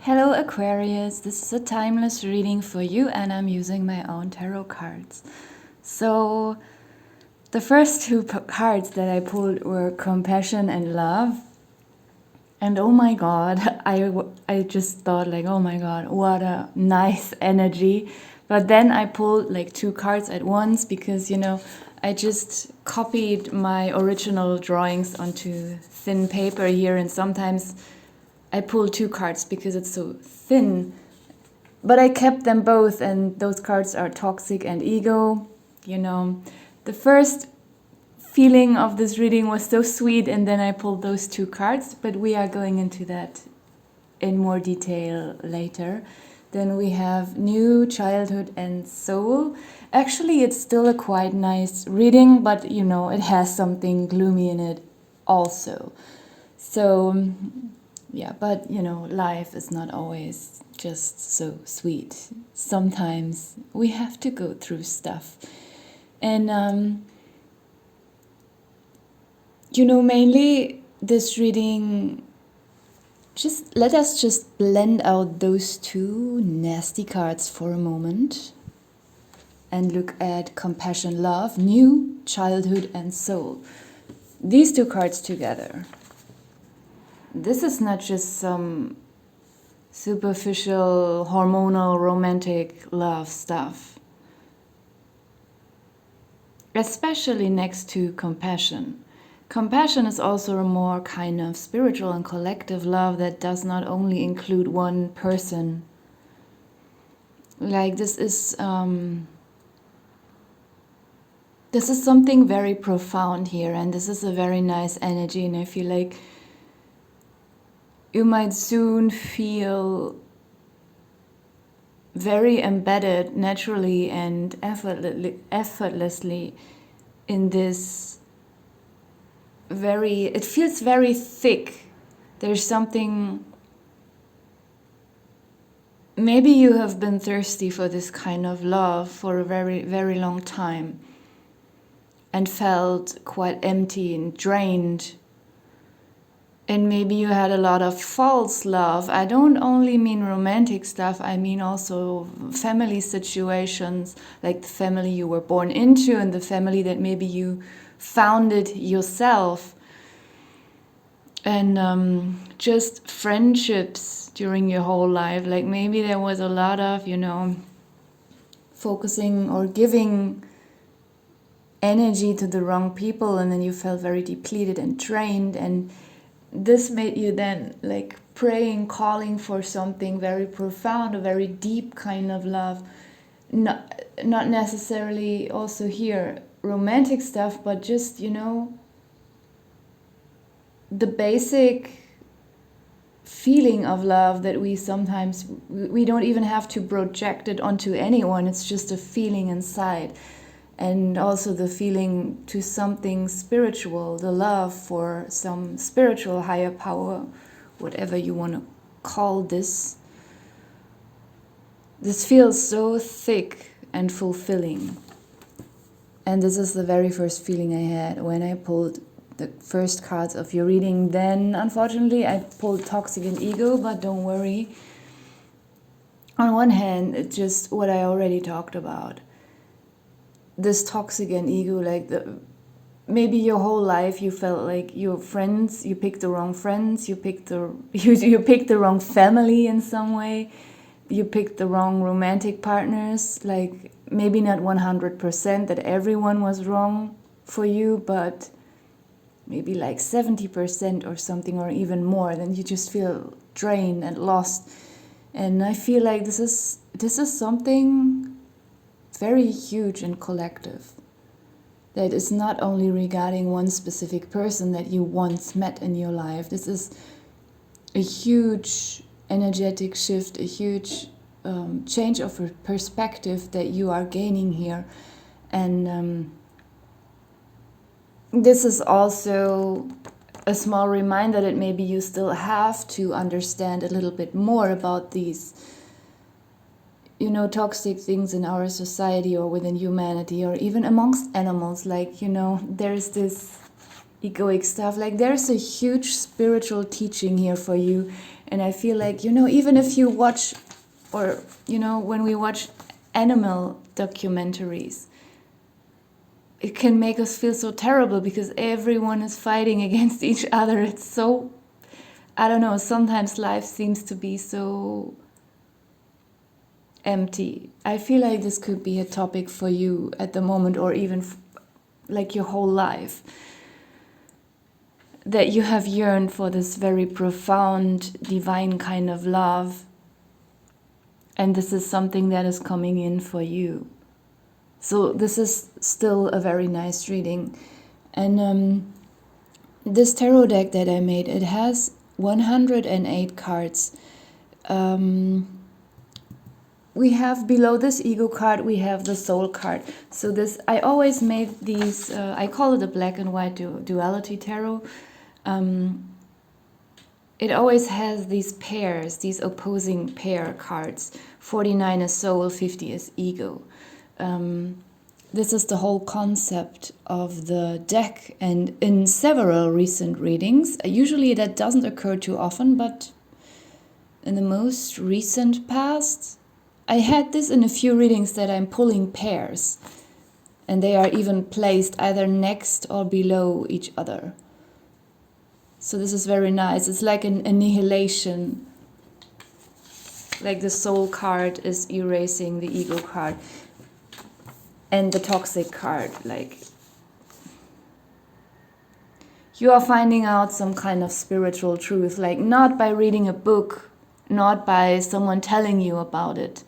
Hello Aquarius, this is a timeless reading for you and I'm using my own tarot cards. So the first two cards that I pulled were compassion and love. And oh my god, I just thought like, oh my god, what a nice energy. But then I pulled like two cards at once because, I just copied my original drawings onto thin paper here, and sometimes I pull two cards because it's so thin. But I kept them both, and those cards are toxic and ego. The first feeling of this reading was so sweet, and then I pulled those two cards, but we are going into that in more detail later. Then we have new childhood and soul. Actually, it's still a quite nice reading, but it has something gloomy in it also. So yeah, but life is not always just so sweet. Sometimes we have to go through stuff. And mainly this reading, let us just blend out those two nasty cards for a moment and look at compassion, love, new, childhood, and soul. These two cards together. This is not just some superficial, hormonal, romantic love stuff. Especially next to compassion. Compassion is also a more kind of spiritual and collective love that does not only include one person. Like this is something very profound here, and this is a very nice energy, and I feel like you might soon feel very embedded naturally and effortlessly in this it feels very thick. There's something, maybe you have been thirsty for this kind of love for a very, very long time and felt quite empty and drained. And maybe you had a lot of false love. I don't only mean romantic stuff, I mean also family situations, like the family you were born into and the family that maybe you founded yourself. And just friendships during your whole life. Like maybe there was a lot of, focusing or giving energy to the wrong people, and then you felt very depleted and drained, and this made you then like praying, calling for something very profound, a very deep kind of love. Not necessarily also here romantic stuff, but just, the basic feeling of love that we sometimes, we don't even have to project it onto anyone. It's just a feeling inside. And also the feeling to something spiritual, the love for some spiritual higher power, whatever you want to call this. This feels so thick and fulfilling. And this is the very first feeling I had when I pulled the first cards of your reading. Then, unfortunately, I pulled Toxic and Ego, but don't worry. On one hand, it's just what I already talked about. This toxic and ego, like maybe your whole life you felt like your friends, you picked the wrong friends, you picked the wrong family in some way, you picked the wrong romantic partners, like maybe not 100% that everyone was wrong for you, but maybe like 70% or something, or even more. Then you just feel drained and lost. And I feel like this is something very huge and collective, that is not only regarding one specific person that you once met in your life. This is a huge energetic shift, a huge change of perspective that you are gaining here. And this is also a small reminder that maybe you still have to understand a little bit more about these toxic things in our society or within humanity, or even amongst animals. Like, there's this egoic stuff. Like, there's a huge spiritual teaching here for you And I feel like, even if you watch, or, when we watch animal documentaries, it can make us feel so terrible because everyone is fighting against each other. It's so, I don't know, sometimes life seems to be so empty. I feel like this could be a topic for you at the moment, or even like your whole life, that you have yearned for this very profound, divine kind of love. And this is something that is coming in for you. So this is still a very nice reading. And this tarot deck that I made, it has 108 cards. We have below this ego card, we have the soul card. So this, I always made these, I call it a black and white duality tarot. It always has these pairs, these opposing pair cards. 49 is soul, 50 is ego. This is the whole concept of the deck, and in several recent readings, usually that doesn't occur too often, but in the most recent past, I had this in a few readings that I'm pulling pairs, and they are even placed either next or below each other. So this is very nice. It's like an annihilation, like the soul card is erasing the ego card. And the toxic card, like you are finding out some kind of spiritual truth, like not by reading a book, not by someone telling you about it,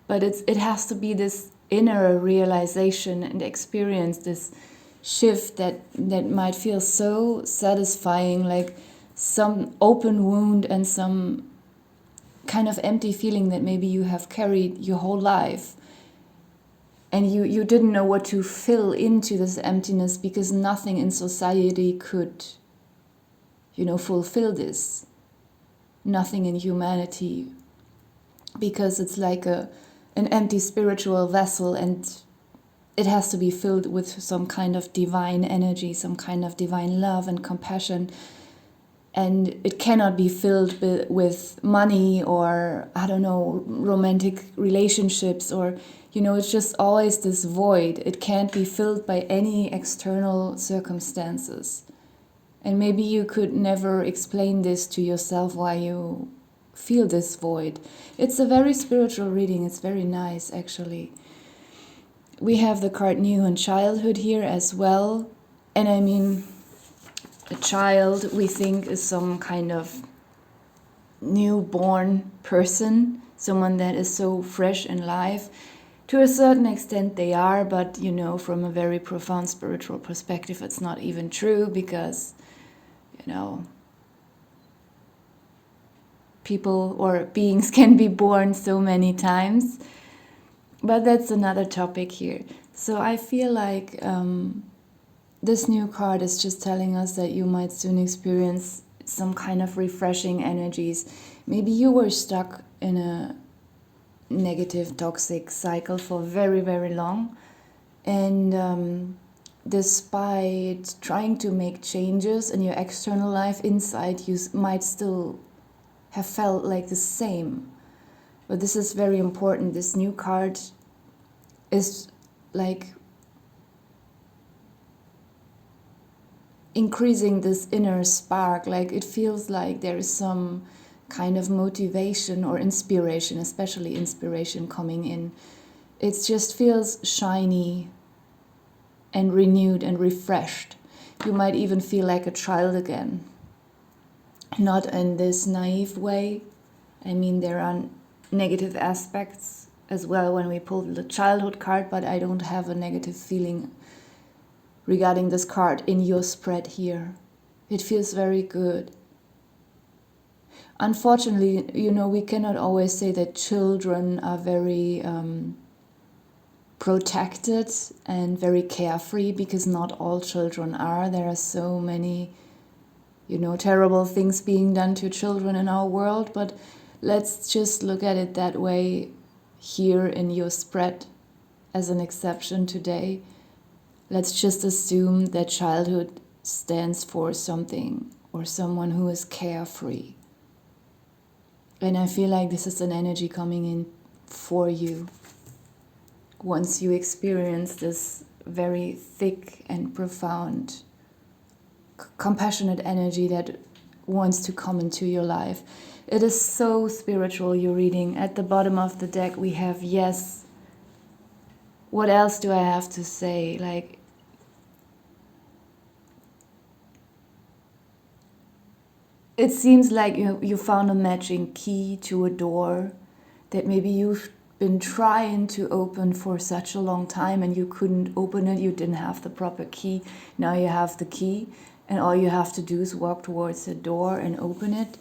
but it has to be this inner realization and experience, this shift that might feel so satisfying, like some open wound and some kind of empty feeling that maybe you have carried your whole life. And you didn't know what to fill into this emptiness because nothing in society could, fulfill this. Nothing in humanity. Because it's like an empty spiritual vessel, and it has to be filled with some kind of divine energy, some kind of divine love and compassion. And it cannot be filled with money or, I don't know, romantic relationships or, it's just always this void. It can't be filled by any external circumstances. And maybe you could never explain this to yourself why you feel this void. It's a very spiritual reading. It's very nice, actually. We have the card New and Childhood here as well. And I mean, a child, we think, is some kind of newborn person, someone that is so fresh in life. To a certain extent they are, but from a very profound spiritual perspective, it's not even true because, people or beings can be born so many times. But that's another topic here. So I feel like this new card is just telling us that you might soon experience some kind of refreshing energies. Maybe you were stuck in a negative, toxic cycle for very, very long. And despite trying to make changes in your external life, inside you might still have felt like the same. But this is very important. This new card is like increasing this inner spark. Like it feels like there is some kind of motivation or inspiration, especially inspiration coming in. It just feels shiny and renewed and refreshed. You might even feel like a child again. Not in this naive way. I mean, there are negative aspects as well when we pull the childhood card, but I don't have a negative feeling regarding this card in your spread here. It feels very good. Unfortunately, we cannot always say that children are very protected and very carefree, because not all children are. There are so many, terrible things being done to children in our world, but let's just look at it that way here in your spread as an exception today. Let's just assume that childhood stands for something or someone who is carefree. And I feel like this is an energy coming in for you once you experience this very thick and profound, compassionate energy that wants to come into your life. It is so spiritual, your reading. At the bottom of the deck we have yes. What else do I have to say? Like, it seems like you found a matching key to a door that maybe you've been trying to open for such a long time and you couldn't open it. You didn't have the proper key. Now you have the key and all you have to do is walk towards the door and open it.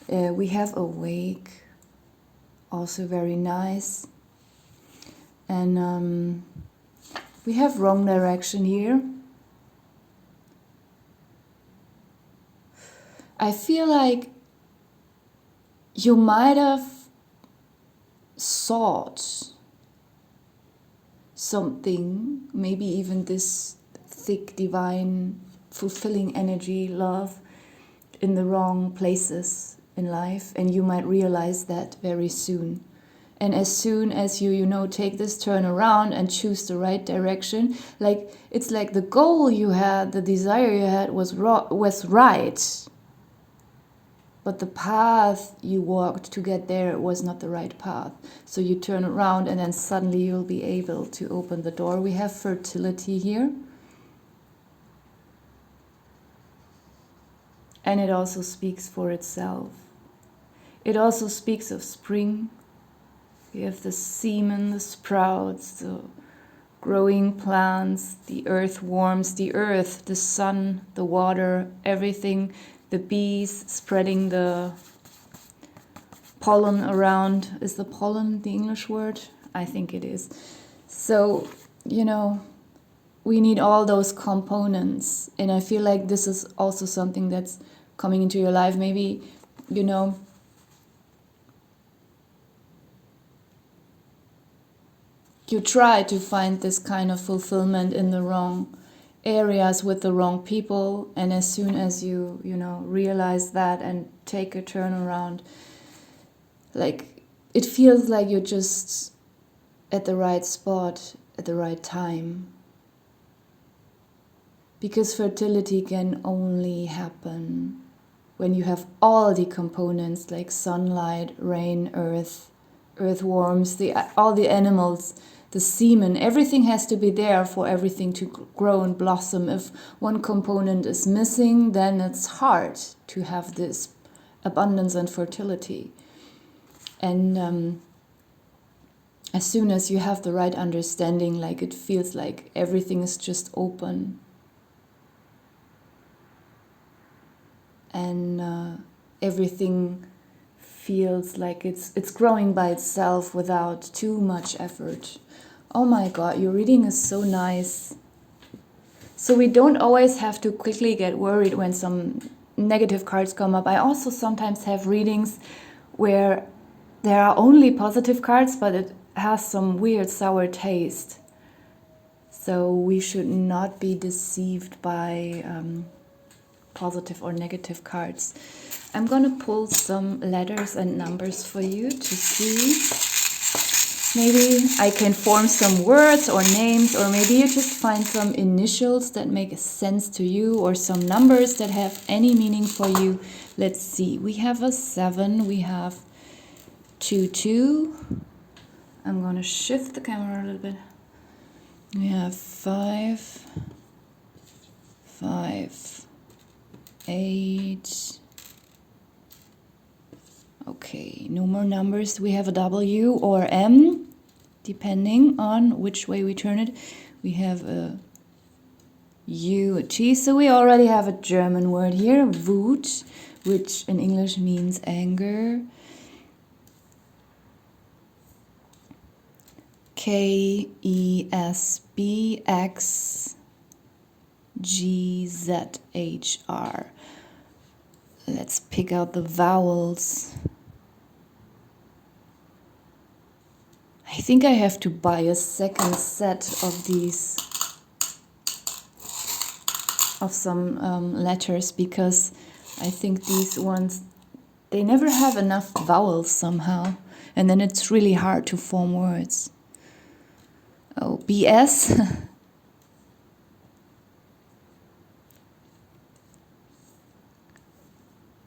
We have awake, also very nice. And we have wrong direction here. I feel like you might have sought something, maybe even this thick, divine, fulfilling energy, love, in the wrong places in life, and you might realize that very soon. And as soon as you take this turn around and choose the right direction, like it's like the goal you had, the desire you had was right. But the path you walked to get there was not the right path. So you turn around and then suddenly you'll be able to open the door. We have fertility here. And it also speaks for itself. It also speaks of spring. We have the semen, the sprouts, the growing plants, the earth warms, the earth, the sun, the water, everything. The bees spreading the pollen around. Is the pollen the English word? I think it is. So, we need all those components. And I feel like this is also something that's coming into your life. Maybe, you try to find this kind of fulfillment in the wrong areas with the wrong people, and as soon as you realize that and take a turn around, like it feels like you're just at the right spot at the right time, because fertility can only happen when you have all the components like sunlight, rain, earthworms, all the animals, the semen, everything has to be there for everything to grow and blossom. If one component is missing, then it's hard to have this abundance and fertility. And as soon as you have the right understanding, like it feels like everything is just open. And everything feels like it's growing by itself without too much effort. Oh my God, your reading is so nice. So we don't always have to quickly get worried when some negative cards come up. I also sometimes have readings where there are only positive cards, but it has some weird sour taste. So we should not be deceived by positive or negative cards. I'm gonna pull some letters and numbers for you to see. Maybe I can form some words or names, or maybe you just find some initials that make sense to you, or some numbers that have any meaning for you. Let's see. We have a 7. We have 2, 2. I'm gonna shift the camera a little bit. We have 5, 5, 8. Okay, no more numbers. We have a W or M, depending on which way we turn it. We have a U, a T. So we already have a German word here, Wut, which in English means anger. KESBXGZHR. Let's pick out the vowels. I think I have to buy a second set of these, of some letters, because I think these ones, they never have enough vowels somehow. And then it's really hard to form words. Oh, BS.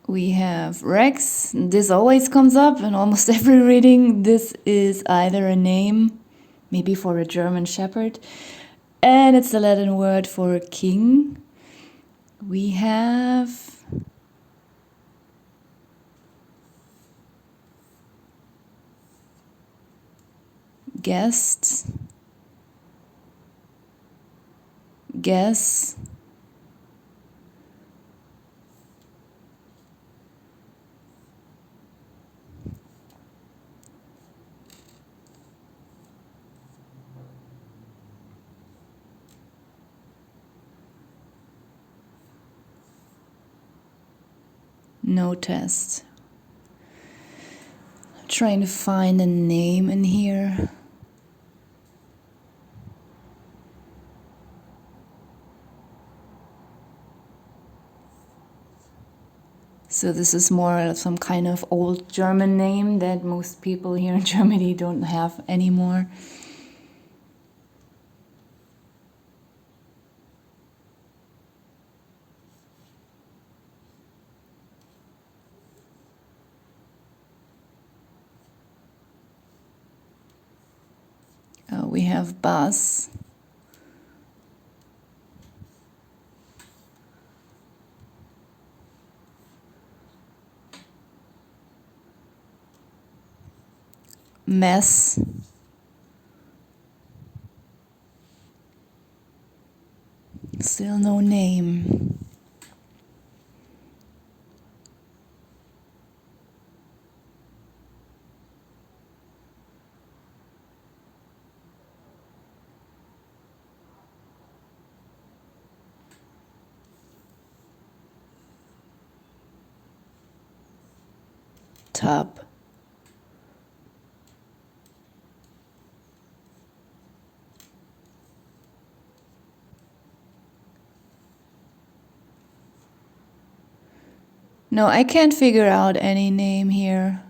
We have Rex. This always comes up in almost every reading. This is either a name, maybe for a German shepherd, and it's the Latin word for king. We have guest, guess, no test. I'm trying to find a name in here. So this is more of some kind of old German name that most people here in Germany don't have anymore. We have bus. Mess. Still no name. Tub. No, I can't figure out any name here.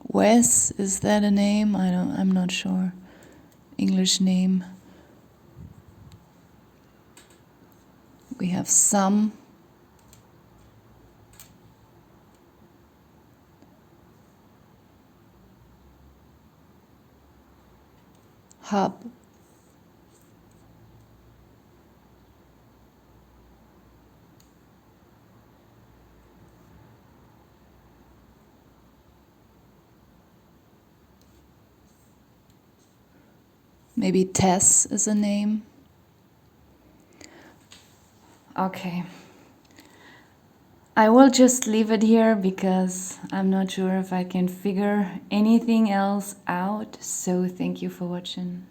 Wes, is that a name? I'm not sure. English name. We have some. Hub. Maybe Tess is a name. Okay. I will just leave it here because I'm not sure if I can figure anything else out. So thank you for watching.